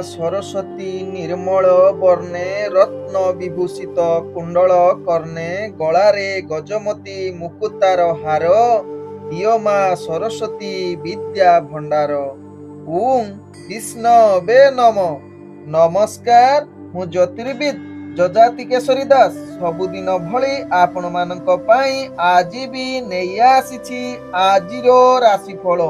सरस्वती निर्मल वर्णे रत्न विभूषित कुंडल कर्णे गलारे गजमती मुकुतार हार हिय मा सरस्वती विद्या भंडार। ओम विष्णवे नम। नमस्कार, मु ज्योतिर्विद जजाति केशरी दास सबुदिन भली आपण मानक पई आज भी नहीं आसी आजिर राशिफल।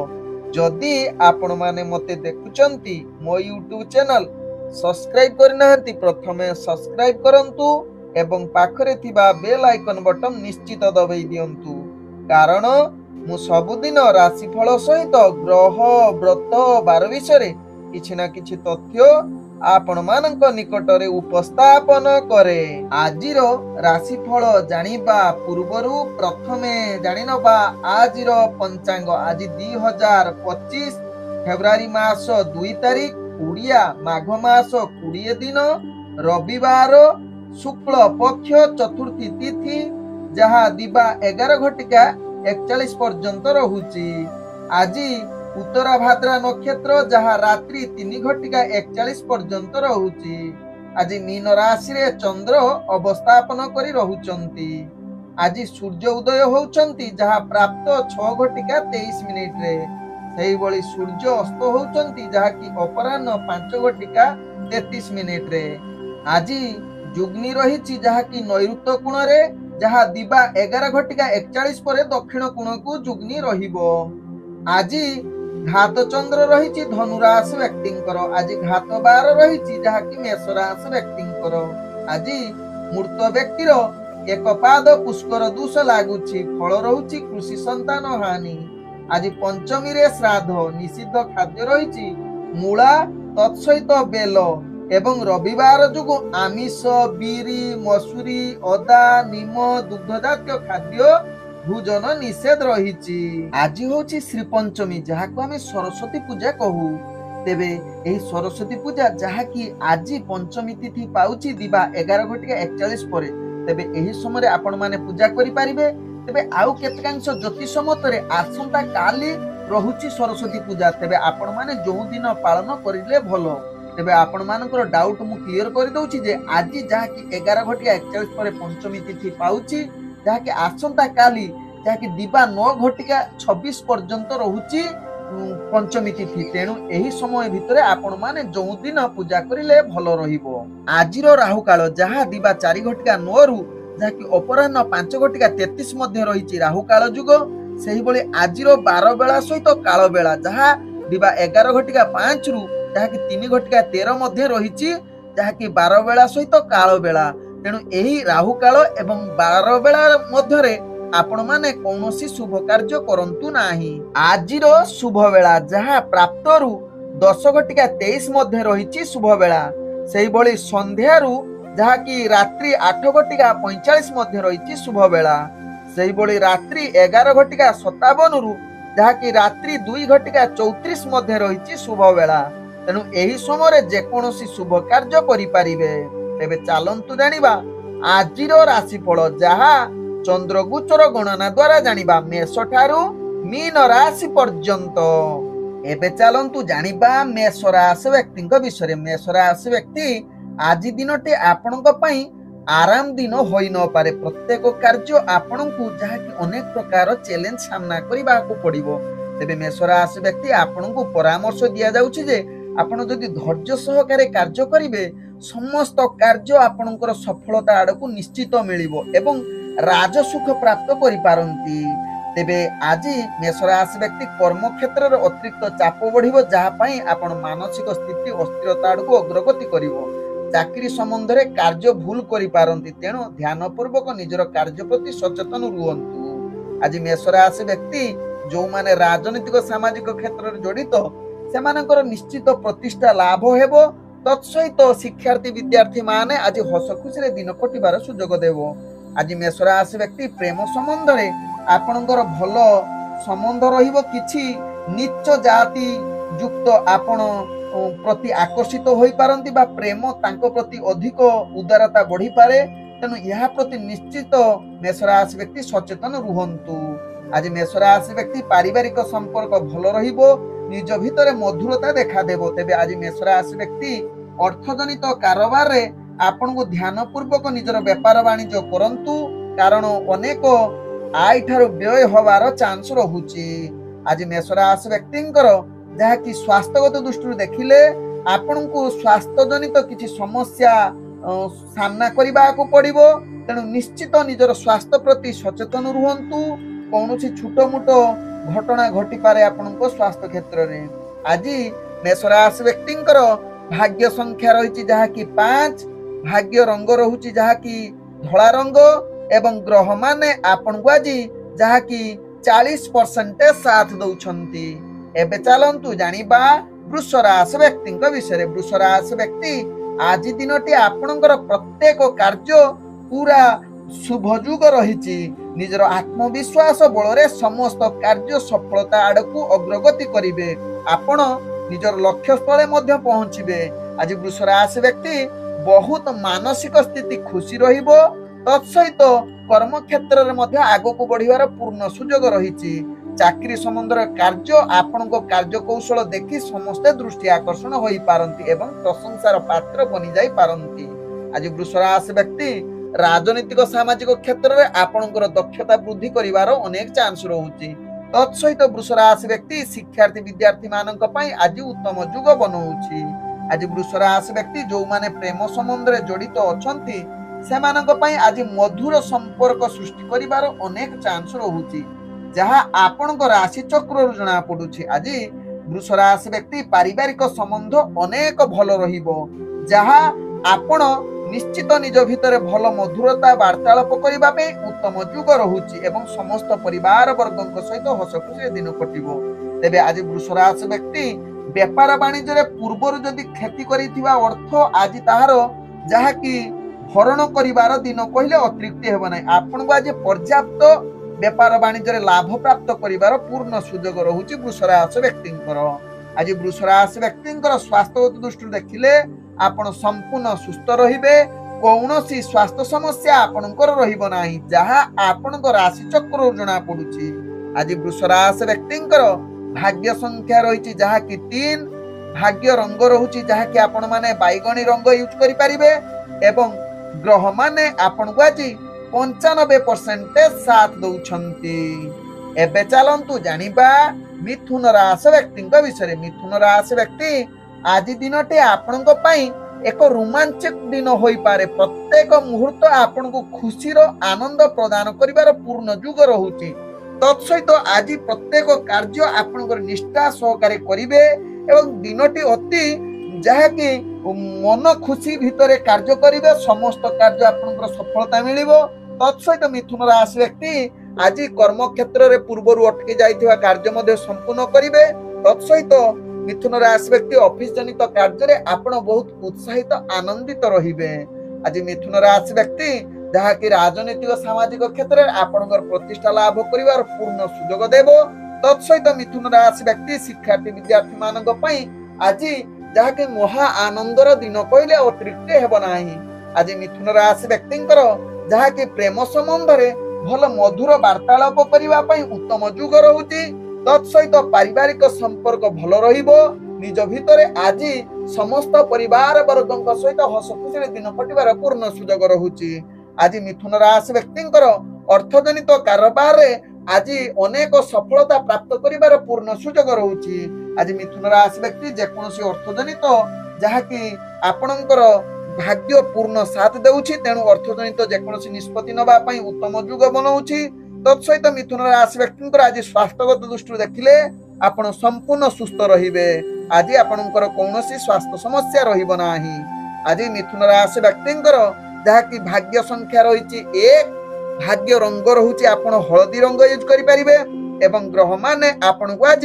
जदि आपण माने मते देखुचंती मो यूट्यूब चैनल सब्सक्राइब करनाहंती प्रथमे सब्सक्राइब करंतु एवं पाखरे थिबा बेल आइकन बटन निश्चित दबाई दियंतु, कारण मु सबुदिन राशिफल सहित ग्रह व्रत बार विषय किछि ना किछि तथ्य आपण मानक निकटरे उपस्थापन करे। आजिर राशिफल जानिबा पूर्वरु प्रथमे जानिनबा आजिर पंचांग। आज 2025 फेब्रुआरी मास 2 तारिख उड़िया माघ मास 20 दिन रविवार शुक्ल पक्ष चतुर्थी तिथि जहा दिबा 11 घटिका 41 पर्यंत रहुची। आज उत्तरा भाद्रा नक्षत्र जहा रात्रि 3 घटिका 41 पर्यंत रहुची। आज मीन राशि रे चंद्र अवस्थापन करी रहुचंती। आज सूर्य उदय होउचंती जहा प्राप्त 6 घटिका 23 मिनिट रे। सेही बळी सूर्य अस्त होउचंती जहा कि अपराह्न 5 घटिका 33 मिनिट रे। आज जुग्नि रहिची जहा कि नैऋत्य कोण रे जहा दिबा 11 घटिका 41 परे दक्षिण कोण को जुग्नि रहिबो। आज घात चंद्र रही धनु राशि व्यक्तिंकर। आज घात 12 रही जहा कि मेष राशि व्यक्तिंकर। आज मूर्त व्यक्तिर एक पाद पुष्कर दोष लागुछि। फल रहुछि कृषि संतान हानि। आज पंचमी रे श्राद्ध निषिद्ध खाद्य रही मूला तत्सहित बेल एवं रविवार जुगु आमिष बीरी मसूरी अदा निम दुग्ध जातीय खाद्य भोजन निषेध रही। आज होची श्री पंचमी जहा को आमे सरस्वती पूजा कहू। तेबे एही सरस्वती पूजा जहा कि आज पंचमी तिथि पाउची दिबा 11 घटिका 41 परे। तेबे एही समय आपण माने पूजा करि परिबे। तेबे आउ केतकांश ज्योतिष मतरे आसंता काली रहुची सरस्वती पूजा। तेबे आपण माने जो दिन पालन करिले भलो। तेबे आपण मानकर डाउट मु क्लियर करि दउची जे आज जहा कि 11 घटिका 41 परे पंचमी तिथि पाउची जहा कि आसंता काली जहा कि दिबा 9 घटिका 26 पर्यंत रहुची पंचमी तिथि। तेणु एही समय भितरे आपण माने जो दिन पूजा करिले भलो रहिबो। आजिर राहु काल जहा दिबा 4 घटिका 9 रु जहा कि अपराह्न 5 घटिका 33 मध्ये रहिची राहु काल जुग। सेही बळे आजिर 12 बेला सहित काल बेला जहा दिबा 11 घटिका 5 रु जहा कि 3 घटिका 13 मध्ये रहिची जहा कि 12 बेला सहित काल बेला। तेणु एही राहु काल एवं 12 बेला मध्यरे आपण माने कौनसी शुभ कार्य करंतु नाही। आजिर शुभ बेला जहा प्राप्त रु 10 घटिका 23 मध्ये रहिची शुभ बेला। सेही बळी संध्या रु जहा कि रात्रि 8 घटिका 45 मध्ये रहिची शुभ बेला। सेही बळी रात्रि 11 घटिका 57 रु जहा कि रात्रि 2 घटिका 34 मध्ये रहिची शुभ बेला। तेणु एही समय जे कोनोसी शुभ कार्य करि परिबे। तेबे चालंतु जानिबा आजिर राशिफल जहा चंद्रगोचर गणना द्वारा जानिबा मेष ठारू मीन राशि पर्यंत। एबे चालंतु जानिबा मेष राशि व्यक्तिक विषय। मेष राशि व्यक्ति आज दिनटे आपणक पई आराम दिन होई न पारे। प्रत्येक कार्य आपणकु जहा कि अनेक प्रकार चैलेंज सामना करिबा को पड़िबो। तेबे मेष राशि व्यक्ति आपणकु परामर्श दिया जाउछि जे आपण जदि धैर्य सहकारे कार्य करिवे समस्त कार्य आपणकर सफलता आड़कू निश्चित मिलिबो एवं राजसुख प्राप्त करि पारंती। तेबे आज मेष राशि व्यक्ति कर्म क्षेत्र रे अतिरिक्त चाप बढ़िबो जहा पई आपण मानसिक स्थिति अस्थिरता आड़कू अग्रगति करिवो। चाकरी संबंध रे कार्य भूल करि पारंती। तेणु ध्यान पूर्वक निजर कार्य प्रति सचेतन रुहंतु। आज मेष राशि व्यक्ति जो माने राजनीतिक सामाजिक क्षेत्र रे जड़ित सेमानकर निश्चित प्रतिष्ठा लाभ हेबो। तत्सहित शिक्षार्थी विद्यार्थी माने आज हस खुशी रे दिन कटिबार सुजोग देबो। आज मेष राशि व्यक्ति प्रेम संबंध रे आपणकर भलो संबंध रहिबो। किछि नीच जाति युक्त आपण प्रति आकर्षित होई पारंती बा प्रेम तांको प्रति अधिक उदारता बढ़ी पारे। तेणु यह प्रति निश्चित मेष राशि व्यक्ति सचेतन रुहंतु। आज मेष राशि व्यक्ति पारिवारिक संपर्क भलो रहिबो। निज भितर मधुरता देखा देबो। तेबे आज मेष राशि व्यक्ति अर्थजनित कारोबार रे आपन को ध्यान पूर्वक निजर व्यापार वाणिज्य करंतु, कारण अनेक आय ठारो व्यय होवार चांस रहुची। आज मेष राशि व्यक्तिंकर जहा कि स्वास्थ्यगत दृष्टि देखिले आपन को स्वास्थ्य जनित किछि समस्या सामना करबा को पड़िबो। तेणु निश्चित निजर स्वास्थ्य प्रति सचेतन रुहंतु। कौनसी छोट मोट घटना घटी पारे आपनको स्वास्थ्य क्षेत्र रे। आज मेष राशि व्यक्तिंकर भाग्य संख्या रही जहा कि 5, भाग्य रंग रहुची जहा कि धला रंग, एवं ग्रह माने आपन को आज जहा कि 40% साथ दउछंती। एबे चलंतु जानिबा वृष राशि व्यक्तिंक विषय। वृष राशि व्यक्ति आज दिनटी आपनकर प्रत्येक कार्य पूरा शुभयुग रही। निजर आत्मविश्वास बल समस्त कार्य सफलता आड़क अग्रगति करेंगे। आपण निजर लक्ष्य स्थले मध्य पहुंचे। आज वृष राशि व्यक्ति बहुत मानसिक स्थिति खुशी रहिबो। तत्सहित कर्म क्षेत्र में आगक बढ़िवार पूर्ण सुजोग रही। चाकरी संबंधर कार्य आपण कार्य कौशल देखि समस्ते दृष्टि आकर्षण हो पारती एवं प्रशंसार पात्र बनी जाई पारती। आज वृष राशि व्यक्ति राजनीतिक सामाजिक क्षेत्र में आपणकर दक्षता वृद्धि करिवार अनेक चांस रहुची। तत्सहित वृष राशि व्यक्ति शिक्षार्थी विद्यार्थी मानक पई आज उत्तम युग बनौछि। आज वृष राशि व्यक्ति जो माने प्रेम संबंध रे जड़ित अछंती सेमानक पई आज मधुर संपर्क सृष्टि करिवार अनेक चांस रहुची, जहा आपणक राशि चक्र जना पडुछि। आज वृष राशि व्यक्ति पारिवारिक संबंध अनेक भल रहिबो, जहा आपण निश्चित निज भितर भल मधुरता वार्तालाप करबा पे उत्तम युग रहुची एवं समस्त परिवार वर्गक सहित हस खुशी दिन कटिबो। तेबे आज वृष राशि व्यक्ति व्यापार वाणिज्य रे पूर्वर जदि खेती करिथिबा अर्थ आज ताहार जहा कि भरण करिवार दिन कहिले अतिरिक्त हेबो नै। आपन को आज पर्याप्त व्यापार वाणिज्य रे लाभ प्राप्त करिवार पूर्ण सुजोग रहुची वृष राशि व्यक्तिंकर। आज वृष राशि व्यक्तिंकर स्वास्थ्यगत दृष्टि देखिले आपण संपूर्ण सुस्थ रहिबे। कौनसी स्वास्थ्य समस्या आपणकर रहिबो नाही, जहा आपणक राशि चक्र जना पडुची। आज वृष राशि व्यक्तिंकर भाग्य संख्या रहिची जहा कि 3, भाग्य रंग रहुची जहा कि आपण माने बैगणी रंग यूज करि परिबे एवं ग्रह माने आपण को आज 95% साथ दउछंती। एबे चलंतु जानिबा मिथुन राशि व्यक्तिंक विषय। मिथुन राशि व्यक्ति आज दिनटे आपणक पई एक रोमांचक दिन होई पारे। प्रत्येक मुहूर्त आपन को खुशीर आनंद प्रदान करिवार पूर्ण युग रहुची। तत्सहित आज प्रत्येक कार्य आपनकर निष्ठा सहकारे करिवे एवं दिनटी अति जहा कि मन खुशी भितरे कार्य करिवे। समस्त कार्य आपनकर सफलता मिलिबो। तत्सहित मिथुन राशि व्यक्ति आज कर्म क्षेत्र रे पूर्वरु अटकी जाइथिबा कार्य मध्ये संपूर्ण करिवे। तत्सहित मिथुन राशि व्यक्ति ऑफिस जनित कार्य रे आपण बहुत उत्साहित आनंदित रहिबे। आज मिथुन राशि व्यक्ति जहा कि राजनीतिक सामाजिक क्षेत्र रे आपनकर प्रतिष्ठा लाभ करिवार पूर्ण सुजोग देबो। तत्सहित मिथुन राशि व्यक्ति शिक्षार्थी विद्यार्थी मानक पई आज जहा कि महा आनंदर दिन कहिले अतिरिक्त हेबो नाही। आज मिथुन राशि व्यक्तिंकर जहा कि प्रेम संबंध रे भल मधुर वार्तालाप करिवा पई उत्तम युग रहुची। तत्सहित पारिवारिक संपर्क भल रहिबो। निज भितरे आज समस्त परिवार वर्गक सहित हस खुशी दिन कटिवार पूर्ण सुजोग रहुची। आज मिथुन राशि व्यक्तिंकर अर्थजनित कारोबार रे आज अनेक सफलता प्राप्त करिवार पूर्ण सुजोग रहुची। आज मिथुन राशि व्यक्ति जेकोनसी अर्थजनित जहा कि आपणकर भाग्य पूर्ण साथ देउछि, तेणु अर्थजनित जेकोनसी निष्पत्ति नबा पई उत्तम युग बनौछि। तत्सहित मिथुन राशि व्यक्तिंकर आज स्वास्थ्यगत दृष्टि देखिले आपण संपूर्ण सुस्थ रहिबे। आज आपणकर कौनसी स्वास्थ्य समस्या रहिबो नाही। आज मिथुन राशि व्यक्तिंकर जहा कि भाग्य संख्या रहिछि 1, भाग्य रंग रहुछि आपण हळदी रंग यूज करि परिबे एवं ग्रह माने आपण को आज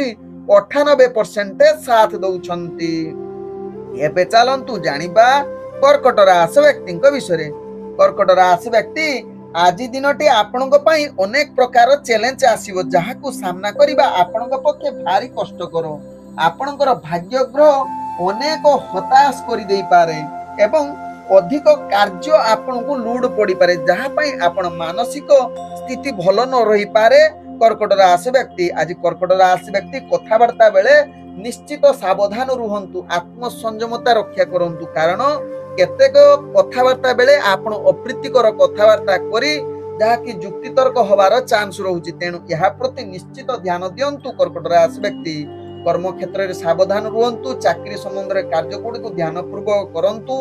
98% साथ दउछंती। एबे चलंतु जानिबा कर्कट राशि व्यक्तिंक विषय। कर्कट राशि व्यक्ति आज दिनटी आपणक पई अनेक प्रकार चैलेंज आसीबो, जहा को सामना करिबा आपणक पक्षे भारी कष्टकर। आपणकर भाग्य ग्रह अनेक हताश करि देई पारे एवं अधिक कार्य आपन को लोड पड़ी पारे, जहा पई आपण मानसिक स्थिति भल न रही पारे। कर्कट राशि व्यक्ति आज कर्कट राशि व्यक्ति कथबार्ता बेले निश्चित सावधान रुहंतु आत्मसंयमता रक्षा करंतु कारण केतेक कथबार्ता बेले आपण अप्रीतिकर कथबार्ता करी जहाँकि जुक्तितर्क हबार चांस रहुछि तेणु यह प्रति निश्चित ध्यान दियंतु कर्कट राशि व्यक्ति कर्म क्षेत्र में सावधान रुहंतु चाकरी संबंध में कार्य गुड़ी को ध्यान पूर्वक करंतु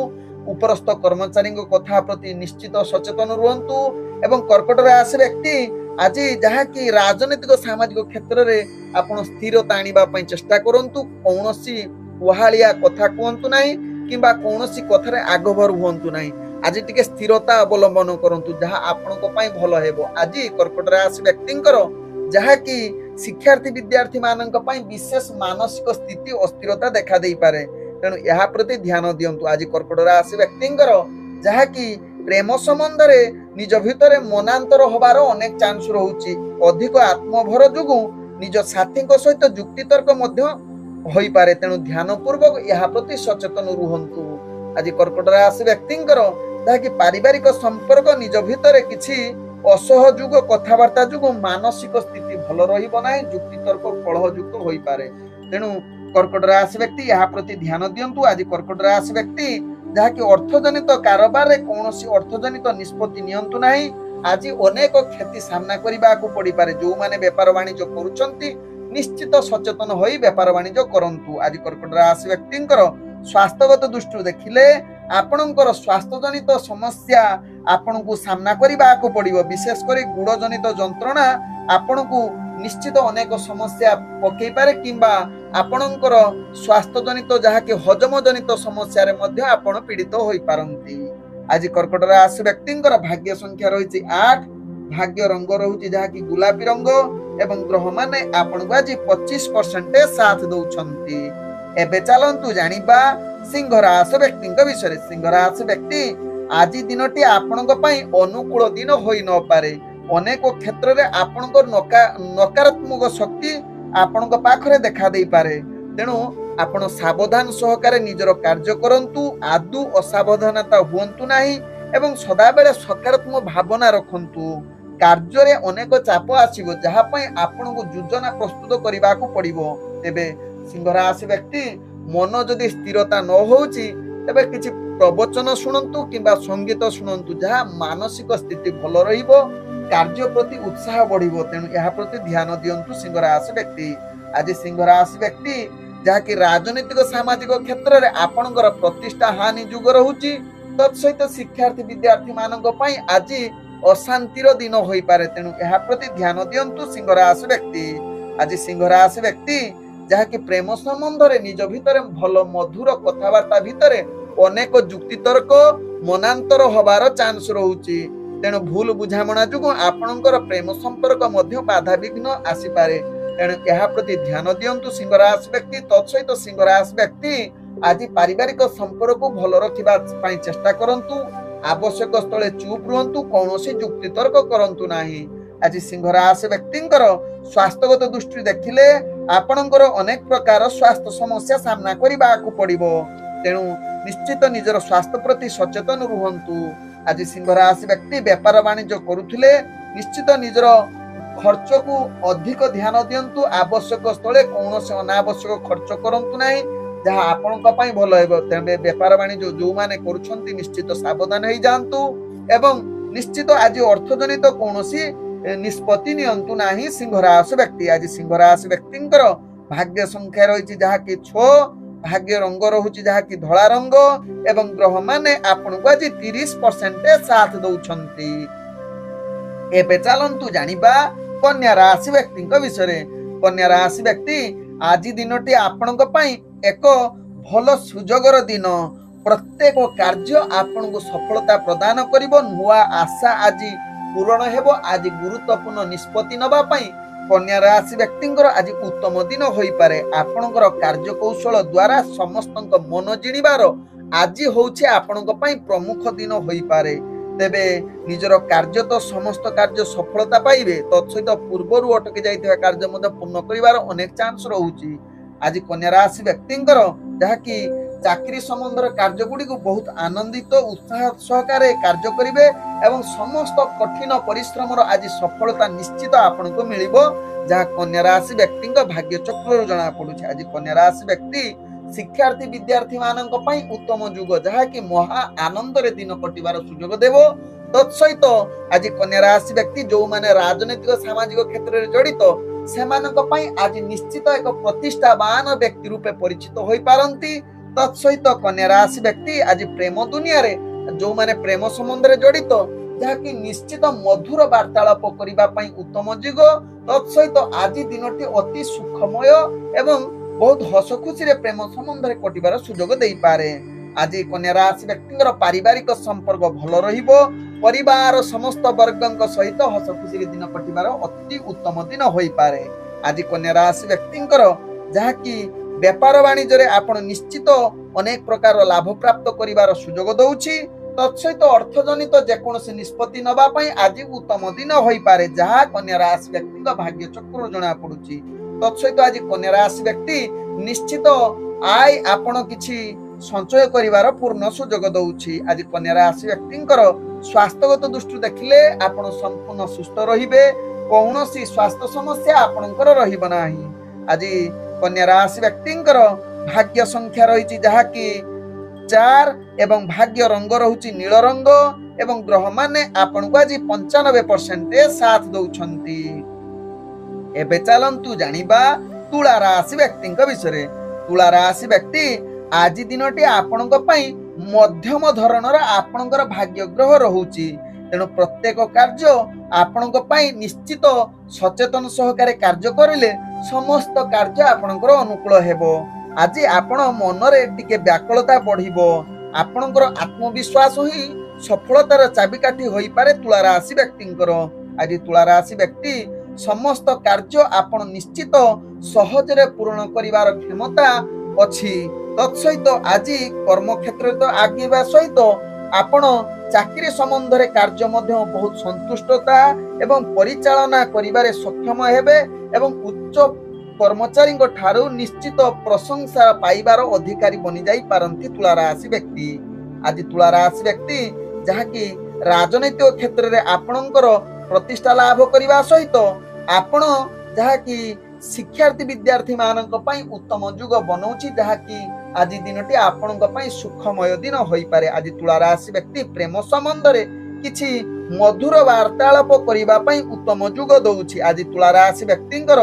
उपरस्थ कर्मचारी कथा प्रति निश्चित सचेतन रुहंतु एवं कर्कट राशि व्यक्ति आज जहाँकि राजनीतिक सामाजिक क्षेत्र में आपण स्थिरता आनिबा पई चेष्टा करंतु कौनसी उहालिया कथा कहंतु नाही किंबा कौनसी कथार आगभर हुंतु नाही आज टिके स्थिरता अवलंबन करंतु जहाँ आपनक पई भल हेबो आज कर्कट राशि व्यक्तिंकर जहाँकि शिक्षार्थी विद्यार्थी मानक पई विशेष मानसिक स्थिति अस्थिरता देखा देई पारे तेणु यह प्रति ध्यान दियंतु आज कर्कट राशि व्यक्तिंकर जहाँकि प्रेम संबंध रे निज भितर मनांतर हबार अनेक चांस रहुछि अधिक आत्मभर जोगु निज साथी सहित जुक्तितर्क मध्य होई पारे तेणु ध्यान पूर्वक यह प्रति सचेतन रुहंतु आज कर्कट राशि व्यक्तिंकर जहाँकि पारिवारिक संपर्क निज भितर किछि असहयोग कथबार्ता जोगु मानसिक स्थिति भल रहिबो नाही जुक्तितर्क कलहयुक्त होई पारे तेणु कर्कट राशि व्यक्ति यह प्रति ध्यान दियंतु आज कर्कट राशि व्यक्ति जहाँकि अर्थजनित कारोबार में कौन अर्थजनित निष्पत्ति नियंतु नाही आज अनेक क्षति सामना करने को पड़ी पारे जो माने व्यापार वाणिज्य करुछंती निश्चित सचेतन होई व्यापार वाणिज्य करंतु आज कर्कट राशि व्यक्तिंकर स्वास्थ्यगत दृष्टि देखिले आपणकर स्वास्थ्यजनित समस्या आपणको सामना करने को पड़िबो विशेष करी गुड़जनित जंत्रणा आपणको निश्चित अनेक समस्या पकई पारे किंबा आपणकर स्वास्थ्यजनित जहाँकि हजम जनित समस्या रे मध्य आपण पीड़ित होई पारंती आज कर्कट राशि व्यक्तिंकर भाग्य संख्या रही 8 भाग्य रंग रहुछि जहाँकि गुलाबी रंग एवं ग्रह माने आपणको आज 25% साथ दउछंती एबे चलंतु जानिबा सिंह राशि व्यक्तिंक विषय सिंह राशि व्यक्ति आज दिनटी आपणक पई अनुकूल दिन होई न पारे अनेक क्षेत्र रे आपणकर नकारात्मक शक्ति आपणक पाखरे देखा देई पारे तेणु आपण सावधान सहकारे निजर कार्य करंतु आदु असावधानता हुंतु नाही एवं सदा बेले सकारात्मक भावना रखंतु कार्य रे अनेक चाप आसीबो जहा पई आपणको योजना प्रस्तुत करबा को पड़िबो तेबे सिंह राशि व्यक्ति मन जदि स्थिरता न होउची तेबे किछि प्रवचन सुनंतु किंबा संगीत सुनंतु जहा मानसिक स्थिति भल रहिबो कार्य प्रति उत्साह बढ़िबो तेणु यह प्रति ध्यान दियंतु सिंह राशि व्यक्ति आज सिंह राशि व्यक्ति जहाँकि राजनीतिक सामाजिक क्षेत्र में आपणकर प्रतिष्ठा हानि जुग रहुछि तत्सहित शिक्षार्थी विद्यार्थी मानक पई आज अशांतिर दिन होई पारे तेणु यह प्रति ध्यान दियंतु सिंह राशि व्यक्ति आज सिंह राशि व्यक्ति जहाँकि प्रेम संबंध रे निज भितर भल मधुर कथबार्ता भितर अनेक जुक्तितर्क मनांतर हबार चांस रहुछि तेणु भूल बुझामणा जुगु आपणकर प्रेम संपर्क मध्य बाधा विघ्न आसी पारे तेणु यह प्रति ध्यान दियंतु सिंह राशि व्यक्ति तत्सहित सिंह राशि व्यक्ति आज पारिवारिक संपर्क को भल रखिबा पई चेष्टा करंतु आवश्यक स्थले चुप रुहंतु कौनसी जुक्तितर्क करंतु नाही आज सिंह राशि व्यक्तिंकर स्वास्थ्यगत दृष्टि देखिले आपणकर अनेक प्रकार स्वास्थ्य समस्या सामना करबा को पड़िबो तेणु निश्चित निजर स्वास्थ्य प्रति सचेतन रुहंतु आज सिंह राशि व्यक्ति व्यापार वाणिज्य करुथिले निश्चित निजर खर्च को अधिक ध्यान दियंतु आवश्यक स्थले कौनसी अनावश्यक खर्च करंतु नाही जहाँ आपणक पई भल हेबो तेबे व्यापार वाणिज्य जो माने करूछंती निश्चित सावधान होई जांतु एवं निश्चित आज अर्थजनित कौनसी निष्पत्ति नियंतु नाही सिंह राशि व्यक्ति आज सिंह राशि व्यक्तिंकर भाग्य संख्या रही जहाँ कि 6 भाग्य रंग रहुछि जहाँ कि धला रंग एवं ग्रह माने आपणको आज 30% साथ दउछंती एबे चलंतु जानिबा कन्या राशि व्यक्तिंक विषय कन्या राशि व्यक्ति आज दिनटी आपणक पई एक भल सुजोगर दिन प्रत्येक कार्य आपणको सफलता प्रदान करिवो नुआ आशा आज पूरण हेबो आज गुरुत्वपूर्ण निष्पत्ति नबा पई कन्या राशि व्यक्तिंकर आज उत्तम दिन होई पारे आपणकर कार्य कौशल द्वारा समस्तक मन जिणिबार आज होउछि आपणक पई प्रमुख दिन होई पारे तेबे निजर कार्य तो समस्त कार्य सफलता पाइबे तत्सहित पूर्वरु अटकी जाइथिबा कार्य मध्य पूर्ण करिवार अनेक चांस रहुछि आज कन्या राशि व्यक्तिंकर जहाँकि ଚାକିରି ସମ୍ବନ୍ଧର କାର୍ଯ୍ୟଗୁଡ଼ିକୁ ବହୁତ ଆନନ୍ଦିତ ଉତ୍ସାହ ସହକାରେ କାର୍ଯ୍ୟ କରିବେ ଏବଂ ସମସ୍ତ କଠିନ ପରିଶ୍ରମର ଆଜି ସଫଳତା ନିଶ୍ଚିତ ଆପଣଙ୍କୁ ମିଳିବ, ଯାହା କନ୍ୟା ରାଶି ବ୍ୟକ୍ତିଙ୍କ ଭାଗ୍ୟ ଚକ୍ରରୁ ଜଣା ପଡୁଛି। ଆଜି କନ୍ୟା ରାଶି ବ୍ୟକ୍ତି ଶିକ୍ଷାର୍ଥୀ ବିଦ୍ୟାର୍ଥୀ ମାନଙ୍କ ପାଇଁ ଉତ୍ତମ ଯୁଗ, ଯାହାକି ମହା ଆନନ୍ଦରେ ଦିନ କଟିବାର ସୁଯୋଗ ଦେବ। ତତ୍ସହିତ ଆଜି କନ୍ୟା ରାଶି ବ୍ୟକ୍ତି ଯୋଉମାନେ ରାଜନୈତିକ ସାମାଜିକ କ୍ଷେତ୍ରରେ ଜଡିତ ସେମାନଙ୍କ ପାଇଁ ଆଜି ନିଶ୍ଚିତ ଏକ ପ୍ରତିଷ୍ଠାବାନ ବ୍ୟକ୍ତି ରୂପେ ପରିଚିତ ହୋଇପାରନ୍ତି। ତତ୍ସହିତ କନ୍ୟା ରାଶି ବ୍ୟକ୍ତି ଆଜି ପ୍ରେମ ଦୁନିଆରେ ଯୋଉମାନେ ପ୍ରେମ ସମ୍ବନ୍ଧରେ ଜଡିତ, ଯାହାକି ନିଶ୍ଚିତ ମଧୁର ବାର୍ତ୍ତାଳାପ କରିବା ପାଇଁ ଉତ୍ତମ ଯୁଗ। ତତ୍ସହିତ ଆଜି ଦିନଟି ଅତି ସୁଖମୟ ଏବଂ ବହୁତ ହସ ଖୁସିରେ ପ୍ରେମ ସମ୍ବନ୍ଧରେ କଟିବାର ସୁଯୋଗ ଦେଇପାରେ। ଆଜି କନ୍ୟା ରାଶି ବ୍ୟକ୍ତିଙ୍କର ପାରିବାରିକ ସମ୍ପର୍କ ଭଲ ରହିବ। ପରିବାର ସମସ୍ତ ବର୍ଗଙ୍କ ସହିତ ହସ ଖୁସିରେ ଦିନ କଟିବାର ଅତି ଉତ୍ତମ ଦିନ ହୋଇପାରେ। ଆଜି କନ୍ୟା ରାଶି ବ୍ୟକ୍ତିଙ୍କର ଯାହାକି ବେପାର ବାଣିଜ୍ୟରେ ଆପଣ ନିଶ୍ଚିତ ଅନେକ ପ୍ରକାର ଲାଭ ପ୍ରାପ୍ତ କରିବାର ସୁଯୋଗ ଦଉଛି। ତତ୍ସହିତ ଅର୍ଥଜନିତ ଯେକୌଣସି ନିଷ୍ପତ୍ତି ନେବା ପାଇଁ ଆଜି ଉତ୍ତମ ଦିନ ହୋଇପାରେ, ଯାହା କନ୍ୟା ରାଶି ବ୍ୟକ୍ତିଙ୍କ ଭାଗ୍ୟ ଚକ୍ରରୁ ଜଣା ପଡୁଛି। ତତ୍ସହିତ ଆଜି କନ୍ୟା ରାଶି ବ୍ୟକ୍ତି ନିଶ୍ଚିତ ଆୟ ଆପଣ କିଛି ସଞ୍ଚୟ କରିବାର ପୂର୍ଣ୍ଣ ସୁଯୋଗ ଦଉଛି। ଆଜି କନ୍ୟା ରାଶି ବ୍ୟକ୍ତିଙ୍କର ସ୍ୱାସ୍ଥ୍ୟଗତ ଦୃଷ୍ଟିରୁ ଦେଖିଲେ ଆପଣ ସମ୍ପୂର୍ଣ୍ଣ ସୁସ୍ଥ ରହିବେ, କୌଣସି ସ୍ୱାସ୍ଥ୍ୟ ସମସ୍ୟା ଆପଣଙ୍କର ରହିବ ନାହିଁ। ଆଜି କନ୍ୟା ରାଶି ବ୍ୟକ୍ତିଙ୍କର ଭାଗ୍ୟ ସଂଖ୍ୟା ରହିଛି ଯାହାକି 4 ଏବଂ ଭାଗ୍ୟ ରଙ୍ଗ ରହୁଛି ନୀଳ ରଙ୍ଗ ଏବଂ ଗ୍ରହମାନେ ଆପଣଙ୍କୁ ଆଜି 95% ସାଥ ଦଉଛନ୍ତି। ଏବେ ଚାଲନ୍ତୁ ଜାଣିବା ତୁଳା ରାଶି ବ୍ୟକ୍ତିଙ୍କ ବିଷୟରେ। ତୁଳା ରାଶି ବ୍ୟକ୍ତି ଆଜି ଦିନଟି ଆପଣଙ୍କ ପାଇଁ ମଧ୍ୟମ ଧରଣର ଆପଣଙ୍କର ଭାଗ୍ୟ ଗ୍ରହ ରହୁଛି, ତେଣୁ ପ୍ରତ୍ୟେକ କାର୍ଯ୍ୟ ଆପଣଙ୍କ ପାଇଁ ନିଶ୍ଚିତ ସଚେତନ ସହକାରେ କାର୍ଯ୍ୟ କରିଲେ ସମସ୍ତ କାର୍ଯ୍ୟ ଆପଣଙ୍କର ଅନୁକୂଳ ହେବ। ଆଜି ଆପଣ ମନରେ ଟିକେ ବ୍ୟାକୁଳତା ବଢିବ, ଆପଣଙ୍କର ଆତ୍ମବିଶ୍ୱାସ ହିଁ ସଫଳତାର ଚାବିକାଠି ହୋଇପାରେ ତୁଳା ରାଶି ବ୍ୟକ୍ତିଙ୍କର। ଆଜି ତୁଳା ରାଶି ବ୍ୟକ୍ତି ସମସ୍ତ କାର୍ଯ୍ୟ ଆପଣ ନିଶ୍ଚିତ ସହଜରେ ପୂରଣ କରିବାର କ୍ଷମତା ଅଛି। ତତ୍ସହିତ ଆଜି କର୍ମକ୍ଷେତ୍ରରେ ତ ଆଗେଇବା ସହିତ ଆପଣ ଚାକିରି ସମ୍ବନ୍ଧରେ କାର୍ଯ୍ୟ ମଧ୍ୟ ବହୁତ ସନ୍ତୁଷ୍ଟତା ଏବଂ ପରିଚାଳନା କରିବାରେ ସକ୍ଷମ ହେବେ ଏବଂ ଉଚ୍ଚ କର୍ମଚାରୀଙ୍କ ଠାରୁ ନିଶ୍ଚିତ ପ୍ରଶଂସା ପାଇବାର ଅଧିକାରୀ ବନି ଯାଇ ପାରନ୍ତି ତୁଳା ରାଶି ବ୍ୟକ୍ତି। ଆଜି ତୁଳା ରାଶି ବ୍ୟକ୍ତି ଯାହାକି ରାଜନୈତିକ କ୍ଷେତ୍ରରେ ଆପଣଙ୍କର ପ୍ରତିଷ୍ଠା ଲାଭ କରିବା ସହିତ ଆପଣ ଯାହାକି ଶିକ୍ଷାର୍ଥୀ ବିଦ୍ୟାର୍ଥୀ ମାନଙ୍କ ପାଇଁ ଉତ୍ତମ ଯୁଗ ବନଉଛି, ଯାହାକି ଆଜି ଦିନଟି ଆପଣଙ୍କ ପାଇଁ ସୁଖମୟ ଦିନ ହୋଇପାରେ। ଆଜି ତୁଳା ରାଶି ବ୍ୟକ୍ତି ପ୍ରେମ ସମ୍ବନ୍ଧରେ କିଛି ମଧୁର ବାର୍ତ୍ତାଳାପ କରିବା ପାଇଁ ଉତ୍ତମ ଯୁଗ ଦଉଛି। ଆଜି ତୁଳା ରାଶି ବ୍ୟକ୍ତିଙ୍କର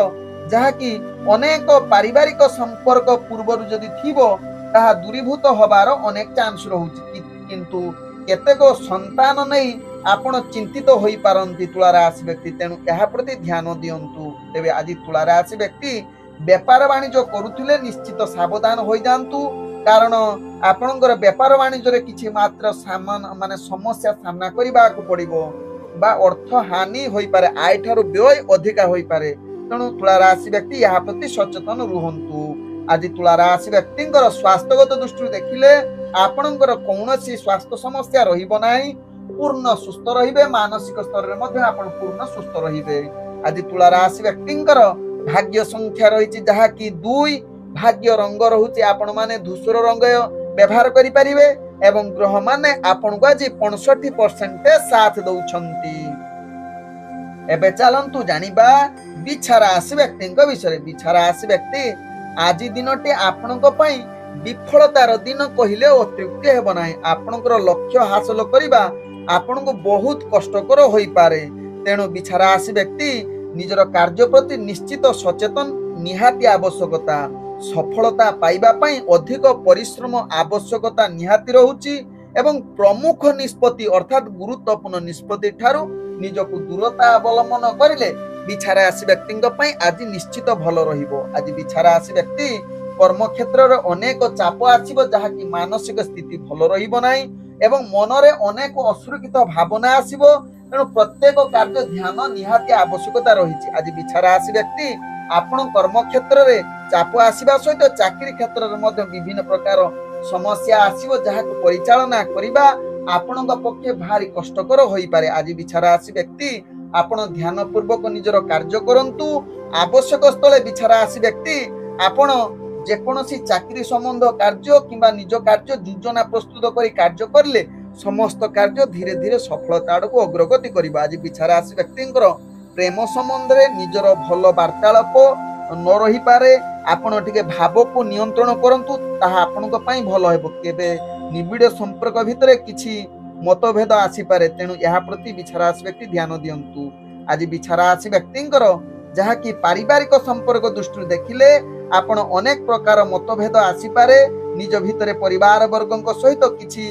ଯାହାକି ଅନେକ ପାରିବାରିକ ସମ୍ପର୍କ ପୂର୍ବରୁ ଯଦି ଥିବ ତାହା ଦୂରୀଭୂତ ହବାର ଅନେକ ଚାନ୍ସ ରହୁଛି, କିନ୍ତୁ କେତେକ ସନ୍ତାନ ନେଇ ଆପଣ ଚିନ୍ତିତ ହୋଇପାରନ୍ତି ତୁଳା ରାଶି ବ୍ୟକ୍ତି, ତେଣୁ ଏହା ପ୍ରତି ଧ୍ୟାନ ଦିଅନ୍ତୁ। ତେବେ ଆଜି ତୁଳା ରାଶି ବ୍ୟକ୍ତି ବେପାର ବାଣିଜ୍ୟ କରୁଥିଲେ ନିଶ୍ଚିତ ସାବଧାନ ହୋଇଯାଆନ୍ତୁ, କାରଣ ଆପଣଙ୍କର ବେପାର ବାଣିଜ୍ୟରେ କିଛି ମାତ୍ର ସମସ୍ୟା ସାମ୍ନା କରିବାକୁ ପଡିବ ବା ଅର୍ଥ ହାନି ହୋଇପାରେ, ଆୟ ଠାରୁ ବ୍ୟୟ ଅଧିକା ହୋଇପାରେ, ତେଣୁ ତୁଳା ରାଶି ବ୍ୟକ୍ତି ଏହା ପ୍ରତି ସଚେତନ ରୁହନ୍ତୁ। ଆଜି ତୁଳା ରାଶି ବ୍ୟକ୍ତିଙ୍କର ସ୍ୱାସ୍ଥ୍ୟଗତ ଦୃଷ୍ଟିରୁ ଦେଖିଲେ ଆପଣଙ୍କର କୌଣସି ସ୍ୱାସ୍ଥ୍ୟ ସମସ୍ୟା ରହିବ ନାହିଁ, ପୂର୍ଣ୍ଣ ସୁସ୍ଥ ରହିବେ, ମାନସିକ ସ୍ତରରେ ମଧ୍ୟ ଆପଣ ପୂର୍ଣ୍ଣ ସୁସ୍ଥ ରହିବେ। ଆଜି ତୁଳା ରାଶି ବ୍ୟକ୍ତିଙ୍କର ଭାଗ୍ୟ ସଂଖ୍ୟା ରହିଛି ଯାହାକି 2, ଭାଗ୍ୟ ରଙ୍ଗ ରହୁଛି ଆପଣ ମାନେ ଧୂସର ରଙ୍ଗ ବ୍ୟବହାର କରିପାରିବେ ଏବଂ ଗ୍ରହମାନେ ଆପଣଙ୍କୁ ଆଜି 65% ସାଥ ଦଉଛନ୍ତି। ଏବେ ଚାଲନ୍ତୁ ଜାଣିବା ବିଛା ରାଶି ବ୍ୟକ୍ତିଙ୍କ ବିଷୟରେ। ବିଛା ରାଶି ବ୍ୟକ୍ତି ଆଜି ଦିନଟି ଆପଣଙ୍କ ପାଇଁ ବିଫଳତାର ଦିନ କହିଲେ ଅତ୍ୟୁକ୍ତି ହେବ ନାହିଁ। ଆପଣଙ୍କର ଲକ୍ଷ୍ୟ ହାସଲ କରିବା ଆପଣଙ୍କୁ ବହୁତ କଷ୍ଟକର ହୋଇପାରେ, ତେଣୁ ବିଛା ରାଶି ବ୍ୟକ୍ତି ନିଜର କାର୍ଯ୍ୟ ପ୍ରତି ନିଶ୍ଚିତ ସଚେତନ ନିହାତି ଆବଶ୍ୟକତା। ସଫଳତା ପାଇବା ପାଇଁ ଅଧିକ ପରିଶ୍ରମ ଆବଶ୍ୟକତା ନିହାତି ରହୁଛି ଏବଂ ପ୍ରମୁଖ ନିଷ୍ପତ୍ତି ଅର୍ଥାତ୍ ଗୁରୁତ୍ୱପୂର୍ଣ୍ଣ ନିଷ୍ପତ୍ତି ଠାରୁ ନିଜକୁ ଦୂରତା ଅବଲମ୍ବନ କରିଲେ ବିଛା ରାଶି ବ୍ୟକ୍ତିଙ୍କ ପାଇଁ ଆଜି ନିଶ୍ଚିତ ଭଲ ରହିବ। ଆଜି ବିଛା ରାଶି ବ୍ୟକ୍ତି କର୍ମକ୍ଷେତ୍ରରେ ଅନେକ ଚାପ ଆସିବ, ଯାହାକି ମାନସିକ ସ୍ଥିତି ଭଲ ରହିବ ନାହିଁ ଏବଂ ମନରେ ଅନେକ ଅସୁରକ୍ଷିତ ଭାବନା ଆସିବ, ତେଣୁ ପ୍ରତ୍ୟେକ କାର୍ଯ୍ୟ ଧ୍ୟାନ ନିହାତି ଆବଶ୍ୟକତା ରହିଛି। ଆଜି ବିଛା ରାଶି ବ୍ୟକ୍ତି ଆପଣ କର୍ମକ୍ଷେତ୍ରରେ ଚାପ ଆସିବା ସହିତ ଚାକିରି କ୍ଷେତ୍ରରେ ମଧ୍ୟ ବିଭିନ୍ନ ପ୍ରକାର ସମସ୍ୟା ଆସିବ, ଯାହାକୁ ପରିଚାଳନା କରିବା ଆପଣଙ୍କ ପକ୍ଷେ ଭାରି କଷ୍ଟକର ହୋଇପାରେ। ଆଜି ବିଛା ରାଶି ବ୍ୟକ୍ତି ଆପଣ ଧ୍ୟାନ ପୂର୍ବକ ନିଜର କାର୍ଯ୍ୟ କରନ୍ତୁ। ଆବଶ୍ୟକ ସ୍ଥଳେ ବିଛା ରାଶି ବ୍ୟକ୍ତି ଆପଣ ଯେକୌଣସି ଚାକିରି ସମ୍ବନ୍ଧ କାର୍ଯ୍ୟ କିମ୍ବା ନିଜ କାର୍ଯ୍ୟ ଯୋଜନା ପ୍ରସ୍ତୁତ କରି କାର୍ଯ୍ୟ କରିଲେ ସମସ୍ତ କାର୍ଯ୍ୟ ଧୀରେ ଧୀରେ ସଫଳତା ଆଡ଼କୁ ଅଗ୍ରଗତି କରିବ। ଆଜି ବିଛା ରାଶି ବ୍ୟକ୍ତିଙ୍କର ପ୍ରେମ ସମ୍ବନ୍ଧରେ ନିଜର ଭଲ ବାର୍ତ୍ତାଳାପ ନ ରହିପାରେ। ଆପଣ ଟିକେ ଭାବକୁ ନିୟନ୍ତ୍ରଣ କରନ୍ତୁ, ତାହା ଆପଣଙ୍କ ପାଇଁ ଭଲ ହେବ। କେବେ ନିବିଡ଼ ସମ୍ପର୍କ ଭିତରେ କିଛି ମତଭେଦ ଆସିପାରେ, ତେଣୁ ଏହା ପ୍ରତି ବିଛା ରାଶି ବ୍ୟକ୍ତି ଧ୍ୟାନ ଦିଅନ୍ତୁ। ଆଜି ବିଛା ରାଶି ବ୍ୟକ୍ତିଙ୍କର ଯାହାକି ପାରିବାରିକ ସମ୍ପର୍କ ଦୃଷ୍ଟିରୁ ଦେଖିଲେ ଆପଣ ଅନେକ ପ୍ରକାର ମତଭେଦ ଆସିପାରେ। ନିଜ ଭିତରେ ପରିବାର ବର୍ଗଙ୍କ ସହିତ କିଛି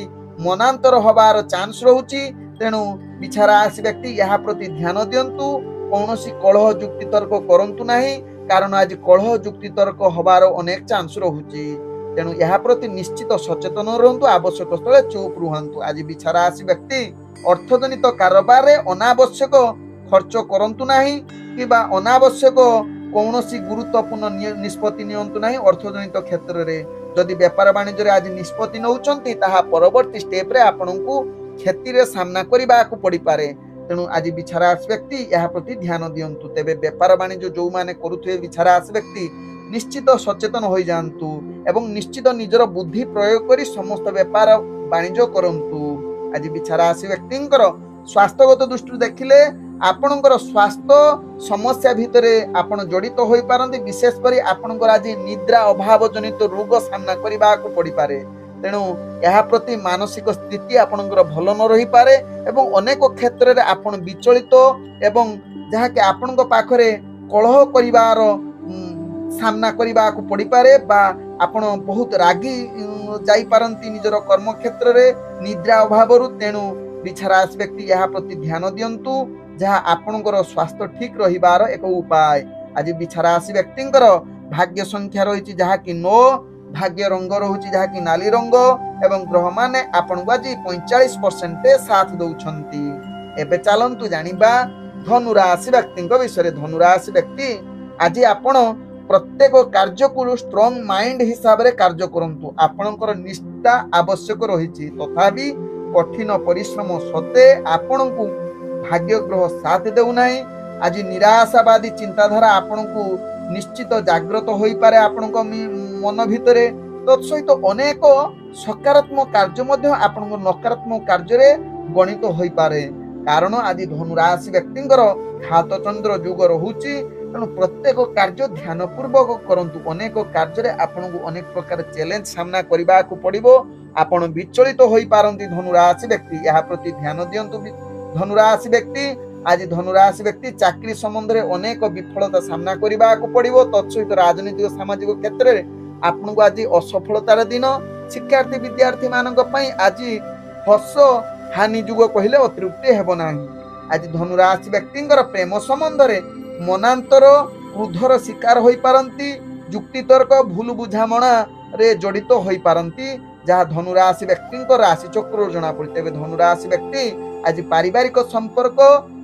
ମନାନ୍ତର ହବାର ଚାନ୍ସ ରହୁଛି, ତେଣୁ ବିଛା ରାଶି ବ୍ୟକ୍ତି ଏହା ପ୍ରତି ଧ୍ୟାନ ଦିଅନ୍ତୁ। କୌଣସି କଳହ ଯୁକ୍ତି ତର୍କ କରନ୍ତୁ ନାହିଁ, କାରଣ ଆଜି କଳହ ଯୁକ୍ତି ତର୍କ ହବାର ଅନେକ ଚାନ୍ସ ରହୁଛି। ତେଣୁ ଏହା ପ୍ରତି ନିଶ୍ଚିତ ସଚେତନ ରୁହନ୍ତୁ, ଆବଶ୍ୟକ ସ୍ଥଳେ ଚୁପ୍ ରୁହନ୍ତୁ। ଆଜି ବିଛା ରାଶି ବ୍ୟକ୍ତି ଅର୍ଥଜନିତ କାରବାରରେ ଅନାବଶ୍ୟକ ଖର୍ଚ୍ଚ କରନ୍ତୁ ନାହିଁ କିମ୍ବା ଅନାବଶ୍ୟକ କୌଣସି ଗୁରୁତ୍ୱପୂର୍ଣ୍ଣ ନିଷ୍ପତ୍ତି ନିଅନ୍ତୁ ନାହିଁ ଅର୍ଥଜନିତ କ୍ଷେତ୍ରରେ। ଯଦି ବେପାର ବାଣିଜ୍ୟରେ ଆଜି ନିଷ୍ପତ୍ତି ନେଉଛନ୍ତି, ତାହା ପରବର୍ତ୍ତୀ ଷ୍ଟେପ୍ରେ ଆପଣଙ୍କୁ କ୍ଷତିରେ ସାମ୍ନା କରିବାକୁ ପଡ଼ିପାରେ। ତେଣୁ ଆଜି ବିଛା ରାଶି ବ୍ୟକ୍ତି ଏହା ପ୍ରତି ଧ୍ୟାନ ଦିଅନ୍ତୁ। ତେବେ ବେପାର ବାଣିଜ୍ୟ ଯେଉଁମାନେ କରୁଥିବେ ବିଛା ରାଶି ବ୍ୟକ୍ତି ନିଶ୍ଚିତ ସଚେତନ ହୋଇଯାଆନ୍ତୁ ଏବଂ ନିଶ୍ଚିତ ନିଜର ବୁଦ୍ଧି ପ୍ରୟୋଗ କରି ସମସ୍ତ ବେପାର ବାଣିଜ୍ୟ କରନ୍ତୁ। ଆଜି ବିଛା ରାଶି ବ୍ୟକ୍ତିଙ୍କର ସ୍ୱାସ୍ଥ୍ୟଗତ ଦୃଷ୍ଟିରୁ ଦେଖିଲେ ଆପଣଙ୍କର ସ୍ୱାସ୍ଥ୍ୟ ସମସ୍ୟା ଭିତରେ ଆପଣ ଜଡ଼ିତ ହୋଇପାରନ୍ତି। ବିଶେଷ କରି ଆପଣଙ୍କର ଆଜି ନିଦ୍ରା ଅଭାବ ଜନିତ ରୋଗ ସାମ୍ନା କରିବାକୁ ପଡ଼ିପାରେ। ତେଣୁ ଏହା ପ୍ରତି ମାନସିକ ସ୍ଥିତି ଆପଣଙ୍କର ଭଲ ନ ରହିପାରେ ଏବଂ ଅନେକ କ୍ଷେତ୍ରରେ ଆପଣ ବିଚଳିତ ଏବଂ ଯାହାକି ଆପଣଙ୍କ ପାଖରେ କଳହ କରିବାର ସାମ୍ନା କରିବାକୁ ପଡ଼ିପାରେ ବା ଆପଣ ବହୁତ ରାଗି ଯାଇପାରନ୍ତି ନିଜର କର୍ମକ୍ଷେତ୍ରରେ ନିଦ୍ରା ଅଭାବରୁ। ତେଣୁ ବିଛା ରାଶି ବ୍ୟକ୍ତି ଏହା ପ୍ରତି ଧ୍ୟାନ ଦିଅନ୍ତୁ, ଯାହା ଆପଣଙ୍କର ସ୍ୱାସ୍ଥ୍ୟ ଠିକ ରହିବାର ଏକ ଉପାୟ। ଆଜି ବିଛା ରାଶି ବ୍ୟକ୍ତିଙ୍କର ଭାଗ୍ୟ ସଂଖ୍ୟା ରହିଛି ଯାହାକି 9, ଭାଗ୍ୟ ରଙ୍ଗ ରହୁଛି ଯାହାକି ନାଲି ରଙ୍ଗ ଏବଂ ଗ୍ରହମାନେ ଆପଣଙ୍କୁ ଆଜି 45% ସାଥ ଦଉଛନ୍ତି। ଏବେ ଚାଲନ୍ତୁ ଜାଣିବା ଧନୁ ରାଶି ବ୍ୟକ୍ତିଙ୍କ ବିଷୟରେ। ଧନୁ ରାଶି ବ୍ୟକ୍ତି ଆଜି ଆପଣ ପ୍ରତ୍ୟେକ କାର୍ଯ୍ୟକୁ ଷ୍ଟ୍ରଙ୍ଗ ମାଇଣ୍ଡ ହିସାବରେ କାର୍ଯ୍ୟ କରନ୍ତୁ। ଆପଣଙ୍କର ନିଷ୍ଠା ଆବଶ୍ୟକ ରହିଛି, ତଥାପି କଠିନ ପରିଶ୍ରମ ସତ୍ତ୍ୱେ ଆପଣଙ୍କୁ ଭାଗ୍ୟ ଗ୍ରହ ସାଥ ଦେଉନାହିଁ। ଆଜି ନିରାଶାବାଦୀ ଚିନ୍ତାଧାରା ଆପଣଙ୍କୁ ନିଶ୍ଚିତ ଜାଗ୍ରତ ହୋଇପାରେ ଆପଣଙ୍କ ମନ ଭିତରେ। ତତ୍ସହିତ ଅନେକ ସକାରାତ୍ମକ କାର୍ଯ୍ୟ ମଧ୍ୟ ଆପଣଙ୍କ ନକାରାତ୍ମକ କାର୍ଯ୍ୟରେ ଗଣିତ ହୋଇପାରେ, କାରଣ ଆଜି ଧନୁ ରାଶି ବ୍ୟକ୍ତିଙ୍କର ଘାତ ଚନ୍ଦ୍ର ଯୁଗ ରହୁଛି। ତେଣୁ ପ୍ରତ୍ୟେକ କାର୍ଯ୍ୟ ଧ୍ୟାନ ପୂର୍ବକ କରନ୍ତୁ। ଅନେକ କାର୍ଯ୍ୟରେ ଆପଣଙ୍କୁ ଅନେକ ପ୍ରକାର ଚ୍ୟାଲେଞ୍ଜ ସାମ୍ନା କରିବାକୁ ପଡ଼ିବ। ଆପଣ ବିଚଳିତ ହୋଇପାରନ୍ତି ଧନୁ ରାଶି ବ୍ୟକ୍ତି, ଏହା ପ୍ରତି ଧ୍ୟାନ ଦିଅନ୍ତୁ। ଧନୁ ରାଶି ବ୍ୟକ୍ତି ଆଜି ଧନୁ ରାଶି ବ୍ୟକ୍ତି ଚାକିରି ସମ୍ବନ୍ଧରେ ଅନେକ ବିଫଳତା ସାମ୍ନା କରିବାକୁ ପଡ଼ିବ। ତତ୍ସହିତ ରାଜନୈତିକ ସାମାଜିକ କ୍ଷେତ୍ରରେ ଆପଣଙ୍କୁ ଆଜି ଅସଫଳତାର ଦିନ। ଶିକ୍ଷାର୍ଥୀ ବିଦ୍ୟାର୍ଥୀ ମାନଙ୍କ ପାଇଁ ଆଜି ହସ ହାନି ଯୁଗ କହିଲେ ଅତ୍ୟୁକ୍ତି ହେବ ନାହିଁ। ଆଜି ଧନୁ ରାଶି ବ୍ୟକ୍ତିଙ୍କର ପ୍ରେମ ସମ୍ବନ୍ଧରେ ମନାନ୍ତର କ୍ରୋଧର ଶିକାର ହୋଇପାରନ୍ତି, ଯୁକ୍ତିତର୍କ ଭୁଲ ବୁଝାମଣାରେ ଜଡ଼ିତ ହୋଇପାରନ୍ତି, ଯାହା ଧନୁ ରାଶି ବ୍ୟକ୍ତିଙ୍କ ରାଶି ଚକ୍ରରୁ ଜଣାପଡ଼େ। ତେବେ ଧନୁ ରାଶି ବ୍ୟକ୍ତି ଆଜି ପାରିବାରିକ ସମ୍ପର୍କ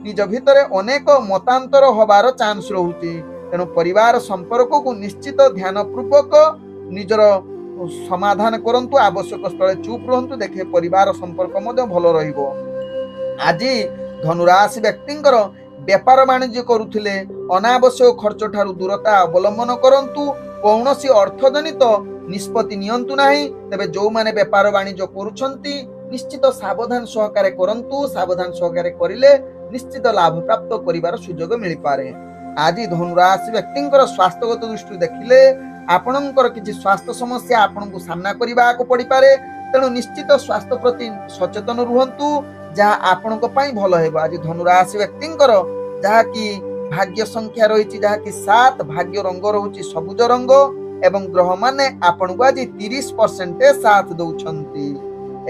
ନିଜ ଭିତରେ ଅନେକ ମତାନ୍ତର ହବାର ଚାନ୍ସ ରହୁଛି। ତେଣୁ ପରିବାର ସମ୍ପର୍କକୁ ନିଶ୍ଚିତ ଧ୍ୟାନ ପୂର୍ବକ ନିଜର ସମାଧାନ କରନ୍ତୁ। ଆବଶ୍ୟକ ସ୍ଥଳେ ଚୁପ୍ ରୁହନ୍ତୁ, ଦେଖେ ପରିବାର ସମ୍ପର୍କ ମଧ୍ୟ ଭଲ ରହିବ। ଆଜି ଧନୁ ରାଶି ବ୍ୟକ୍ତିଙ୍କର ବେପାର ବାଣିଜ୍ୟ କରୁଥିଲେ ଅନାବଶ୍ୟକ ଖର୍ଚ୍ଚ ଠାରୁ ଦୂରତା ଅବଲମ୍ବନ କରନ୍ତୁ। କୌଣସି ଅର୍ଥଜନିତ ନିଷ୍ପତ୍ତି ନିଅନ୍ତୁ ନାହିଁ। ତେବେ ଯେଉଁମାନେ ବେପାର ବାଣିଜ୍ୟ କରୁଛନ୍ତି ନିଶ୍ଚିତ ସାବଧାନ ସହକାରେ କରନ୍ତୁ। ସାବଧାନ ସହକାରେ କରିଲେ ନିଶ୍ଚିତ ଲାଭ ପ୍ରାପ୍ତ କରିବାର ସୁଯୋଗ ମିଳିପାରେ। ଆଜି ଧନୁ ରାଶି ବ୍ୟକ୍ତିଙ୍କର ସ୍ୱାସ୍ଥ୍ୟଗତ ଦୃଷ୍ଟିରୁ ଦେଖିଲେ ଆପଣଙ୍କର କିଛି ସ୍ୱାସ୍ଥ୍ୟ ସମସ୍ୟା ଆପଣଙ୍କୁ ସାମ୍ନା କରିବାକୁ ପଡ଼ିପାରେ। ତେଣୁ ନିଶ୍ଚିତ ସ୍ୱାସ୍ଥ୍ୟ ପ୍ରତି ସଚେତନ ରୁହନ୍ତୁ, ଯାହା ଆପଣଙ୍କ ପାଇଁ ଭଲ ହେବ। ଆଜି ଧନୁ ରାଶି ବ୍ୟକ୍ତିଙ୍କର ଯାହାକି ଭାଗ୍ୟ ସଂଖ୍ୟା ରହିଛି ଯାହାକି 7, ଭାଗ୍ୟ ରଙ୍ଗ ରହୁଛି ସବୁଜ ରଙ୍ଗ ଏବଂ ଗ୍ରହମାନେ ଆପଣଙ୍କୁ ଆଜି 30% ସାଥ ଦଉଛନ୍ତି।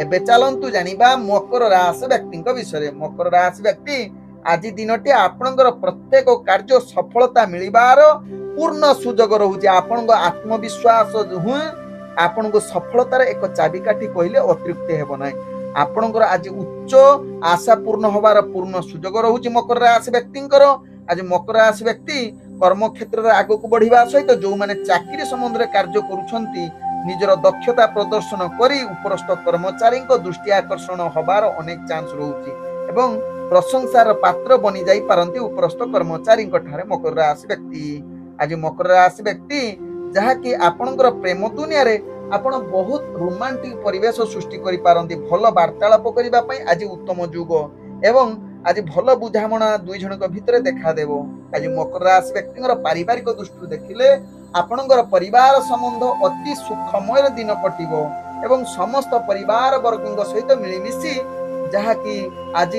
ଏବେ ଚାଲନ୍ତୁ ଜାଣିବା ମକର ରାଶି ବ୍ୟକ୍ତିଙ୍କ ବିଷୟରେ। ମକର ରାଶି ବ୍ୟକ୍ତି ଆଜି ଦିନଟି ଆପଣଙ୍କର ପ୍ରତ୍ୟେକ କାର୍ଯ୍ୟ ସଫଳତା ମିଳିବାର ପୂର୍ଣ୍ଣ ସୁଯୋଗ ରହୁଛି। ଆପଣଙ୍କ ଆତ୍ମବିଶ୍ୱାସ ହିଁ ଆପଣଙ୍କୁ ସଫଳତାର ଏକ ଚାବିକାଠି କହିଲେ ଅତ୍ୟୁକ୍ତି ହେବ ନାହିଁ। ଆପଣଙ୍କର ଆଜି ଉଚ୍ଚ ଆଶା ପୂର୍ଣ୍ଣ ହେବାର ପୂର୍ଣ୍ଣ ସୁଯୋଗ ରହୁଛି ମକର ରାଶି ବ୍ୟକ୍ତିଙ୍କର। ଆଜି ମକର ରାଶି ବ୍ୟକ୍ତି କର୍ମକ୍ଷେତ୍ରରେ ଆଗକୁ ବଢ଼ିବା ସହିତ ଯେଉଁମାନେ ଚାକିରି ସମ୍ବନ୍ଧରେ କାର୍ଯ୍ୟ କରୁଛନ୍ତି ନିଜର ଦକ୍ଷତା ପ୍ରଦର୍ଶନ କରି ଉପରସ୍ଥ କର୍ମଚାରୀଙ୍କ ଦୃଷ୍ଟି ଆକର୍ଷଣ ହେବାର ଅନେକ ଚାନ୍ସ ରହୁଛି ଏବଂ ପ୍ରଶଂସାର ପାତ୍ର ବନି ଯାଇପାରନ୍ତି ଉପରସ୍ଥ କର୍ମଚାରୀଙ୍କ ଠାରେ ମକର ରାଶି ବ୍ୟକ୍ତି। ଆଜି ମକର ରାଶି ବ୍ୟକ୍ତି जहाँकि आपणकर प्रेम दुनिया रे आपण बहुत रोमांटिक परिवेश सृष्टि करि पारंती भल वार्तालाप करिबा पई आज उत्तम जुग एवं आज भल बुझामणा दुई जनक भितर देखा देबो। आज मकर राशि व्यक्तिଙ୍କର पारिवारिक दृष्टि देखिले आपणकर परिवार संबंध अति सुखमय दिन कटिबो एवं समस्त परिवार वर्गଙ୍କ सहित मिलिमिशि जहाँकि आज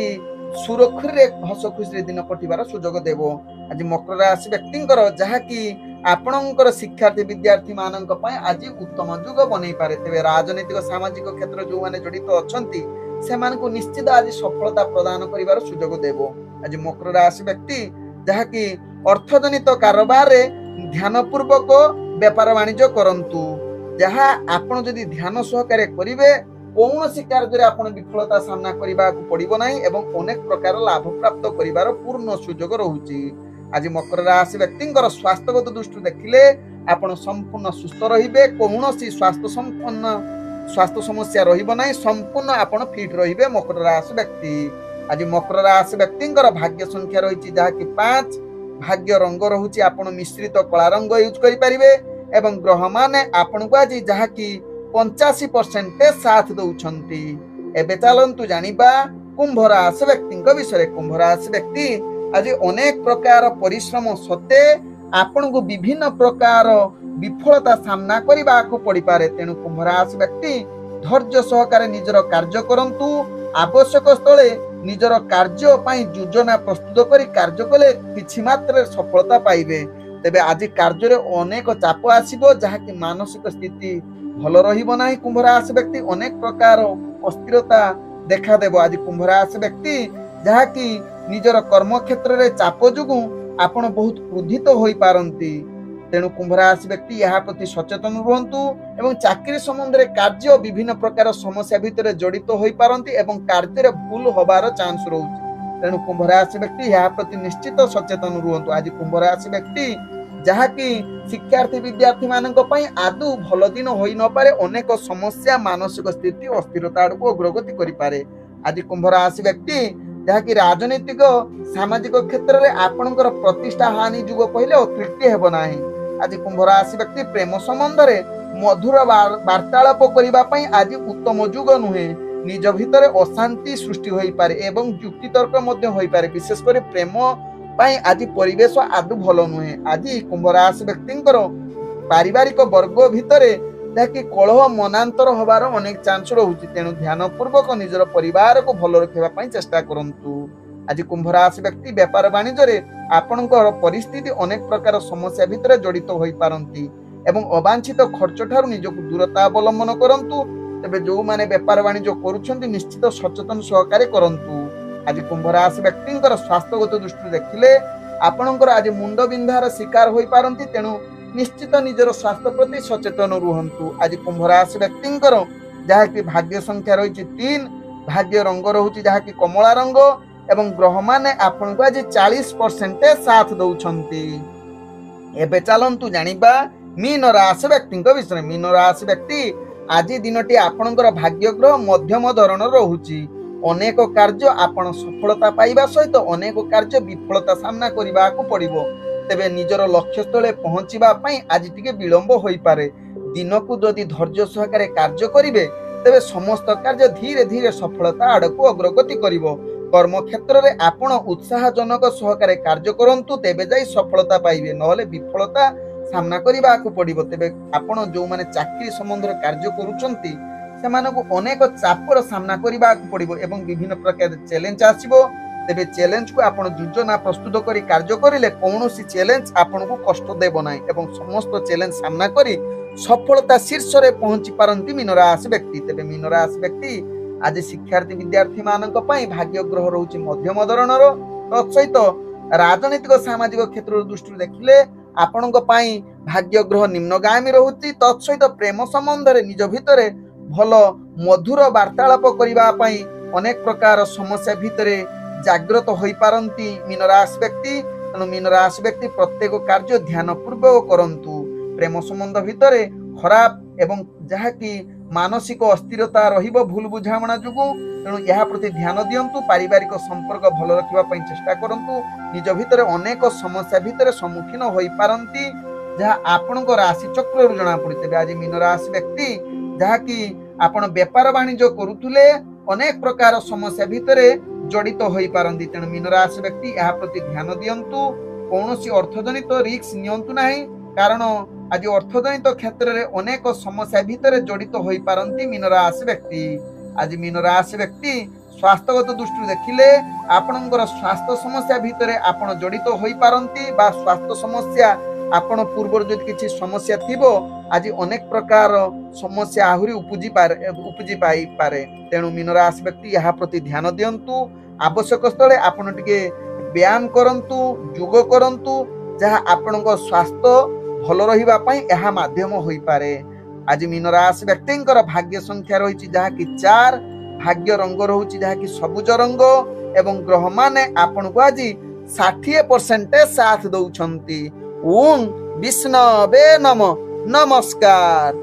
सुरक्षित हस खुशी दिन कटिबार सुजोग देबो। आज मकर राशि व्यक्तिଙ୍କର जहाँकि आपणकर शिक्षार्थी विद्यार्थी मानक पय आज उत्तम जुग बनै पारे। तेबे राजनीतिक सामाजिक क्षेत्र जो माने जड़ित अछंती सेमानकु निश्चित आज सफलता प्रदान करिवार सुजोग देबो। आज मकर राशि व्यक्ति जहाँकि अर्थजनित कारोबार रे ध्यान पूर्वक व्यापार वाणिज्य करंतु जहाँ आपण जदि ध्यान सहकारे करिवे कौनसी कार्य आपण विफलता सामना करने को पड़ो ना एवं अनेक प्रकार लाभ प्राप्त कर पूर्ण सुजोग रोचे। आज मकर राशि व्यक्तिଙ୍କର स्वास्थ्यगत दृष्टि देखिले आपण संपूर्ण सुस्थ रहिबे कौनसी स्वास्थ्य समस्या रहिबो नाही संपूर्ण आपण फिट रहिबे मकर राशि व्यक्ति। आज मकर राशि व्यक्तिଙ୍କର भाग्य संख्या रहिछि जहाँकि 5 भाग्य रंग रहुछि आपण मिश्रित कला रंग यूज करि परिबे एवं ग्रह माने आपण को आज जहाँकि 85% साथ दौछंती। एबे चलंतु जानिबा कुंभ राशि व्यक्तिଙ୍କ विषय। कुंभ राशि व्यक्ति आज अनेक प्रकार परिश्रम सत्ते आपण को विभिन्न प्रकार विफलता सामना करने को पड़ पारे। तेणु कुंभ राशि व्यक्ति धैर्य सहकारे निजर कार्य करंतु आवश्यक स्थले निजर कार्य पई योजना प्रस्तुत करी कार्य कले किछि मात्रा सफलता पाइबे। तेबे आज कार्य रे अनेक चाप आसीबो जहाँकि मानसिक स्थिति भल रहिबो नाही। कुंभ राशि व्यक्ति अनेक प्रकार अस्थिरता देखा देबो। आज कुंभ राशि व्यक्ति जहाँकि निजर कर्म क्षेत्र रे चाप जुगु आपण बहुत क्रोधित होई पारंती। तेणु कुंभ राशि व्यक्ति यह प्रति सचेतन रुहंतु एवं चाकरी संबंध रे कार्य विभिन्न प्रकार समस्या भितर जड़ित होई पारंती एवं कार्य रे भूल होबार चांस रहउछि। तेणु कुंभ राशि व्यक्ति यह प्रति निश्चित सचेतन रुहंतु। आज कुंभ राशि व्यक्ति जहाँकि शिक्षार्थी विद्यार्थी मानक पई आदु भल दिन होई न पारे अनेक समस्या मानसिक स्थिति अस्थिरता आड़ को अग्रगति करि पारे। आज कुंभ राशि व्यक्ति जहाँकि राजनीतिक सामाजिक क्षेत्र में आपणकर प्रतिष्ठा हानि जुग कहले अतृप्ति हेब नाही। आज कुंभ राशि व्यक्ति प्रेम संबंध रे मधुर वार्तालाप करिबा पई आज उत्तम जुग नुहे। निज भितर अशांति सृष्टि होई पारे एवं युक्ति तर्क मध्य होई पारे। विशेष कर प्रेम पाई आज परिवेश आदु भल नुहे। आज कुंभ राशि व्यक्तिଙ୍କର पारिवारिक वर्ग भितरे जहाँकि कलह मनांतर होबार अनेक चांस रहुछि। तेणु ध्यान पूर्वक निजर परिवार को भल रखिबा पई चेष्टा करंतु। आज कुंभ राशि व्यक्ति व्यापार वाणिज्य रे आपणकर परिस्थिति अनेक प्रकार समस्या भितर जड़ित होई पारंती एवं अवांछित खर्च ठारू निजको दूरता अवलंबन करंतु। तबे जो माने व्यापार वाणिज्य करूछंती निश्चित सचेतन सहकारे करंतु। आज कुंभ राशि व्यक्तिଙ୍କର स्वास्थ्यगत दृष्टि देखिले आपणकर आज मुंड बिंधार शिकार होई पारंती। तेणु निश्चित निजर स्वास्थ्य प्रति सचेतन रुहंतु। आज कुंभ राशि व्यक्तिଙ୍କର जहाँकि भाग्य संख्या रही 3 भाग्य रंग रहुछि जहाँकि कमला रंग एवं ग्रह माने आपण को आज 40% साथ दौछंती। एबे चलंतु जानिबा मीन राशि व्यक्तिଙ୍କ विषय। मीन राशि व्यक्ति आज दिनटी आपणकर भाग्य ग्रह मध्यम धरण रहुछि। अनेक कार्य आपण सफलता पाइबा सहित अनेक कार्य विफलता सामना करने को पड़ो। तेबे निजर लक्ष्य स्थले पहुंचीबा पई आज टिके विलंब होई पारे। दिन को जदि धैर्य सहकारे कार्य करिवे तेबे समस्त कार्य धीरे धीरे सफलता आड़ को अग्रगति करिवो। कर्म क्षेत्र रे आपण उत्साहजनक सहकारे कार्य करंतु तेबे जाई सफलता पाइबे नहले विफलता सामना करने को पड़ो। तेबे आपण जो माने चाकरी संबंध रे कार्य करूचंती सेमानकु अनेक चापर सामना करने को पड़ो एवं विभिन्न प्रकार चैलेंज आसीबो। तेबे चैलेंज को आपण योजना प्रस्तुत करी कार्य करिले कौनसी चैलेंज आपण को कष्ट देबो नाही एवं समस्त चैलेंज सामना करी सफलता शीर्ष रे पहुंची पारंती मीन राशि व्यक्ति। तेबे मीन राशि व्यक्ति आज शिक्षार्थी विद्यार्थी मानक पई भाग्य ग्रह रहुछि मध्यम धरणर। तत्सहित राजनीतिक सामाजिक क्षेत्र दृष्टि देखिले आपणक पई भाग्य ग्रह निम्नगामी रहुछि। तत्सहित प्रेम संबंध रे निज भितरे भल मधुर वार्तालाप करिबा पई अनेक प्रकार समस्या भितरे जागृत होई पारंती मीन राशि व्यक्ति। तेणु मीन राशि व्यक्ति प्रत्येक कार्य ध्यान पूर्वक करंतु। प्रेम संबंध भितरे खराब एवं जहाँकि मानसिक अस्थिरता रहिबो भूल बुझामणा जुगु। तेणु यह प्रति ध्यान दियंतु। पारिवारिक संपर्क भल रखिबा पई चेष्टा करंतु। निज भितरे अनेक समस्या भितरे सम्मुखीन होई पारंती। जहाँ आपण राशि चक्र जना पड़ी। तेज आज मीन राशि व्यक्ति जहाँकि आपण बेपार वाणिज्य करुले अनेक प्रकार समस्या भितर जड़ित हो पारती। तेणु मीन राशि व्यक्ति यह प्रति ध्यान दिंतु, कौन अर्थजनित रिस्क नियंतु नहीं, कारण आज अर्थजनित क्षेत्र में अनेक समस्या भितर जड़ित हो पारती मीन राशि व्यक्ति। आज मीन राशि व्यक्ति स्वास्थ्यगत दृष्टि देखिले आपणकर स्वास्थ्य समस्या भितर आपण जड़ित हो पारती बा स्वास्थ्य समस्या आपण पूर्व जो किसी समस्या थिबो आज अनेक प्रकार समस्या आहुरी उपजी पारे। तेणु मीन राशि व्यक्ति यह प्रति ध्यान दिंतु, आवश्यक स्थले आपण टिके व्यायाम करंतु, योग करंतु, जहाँ आपण स्वास्थ्य भल रहिबा पई यह माध्यम होई पारे। आज मीन राशि व्यक्तिंकर भाग्य संख्या रही जहाँ कि 4, भाग्य रंग रहुची जहाँ कि सबुज रंग, एवं ग्रह माने आपण को आज 60% साथ दउछंती। ओम विष्णवे नमः। नमस्कार।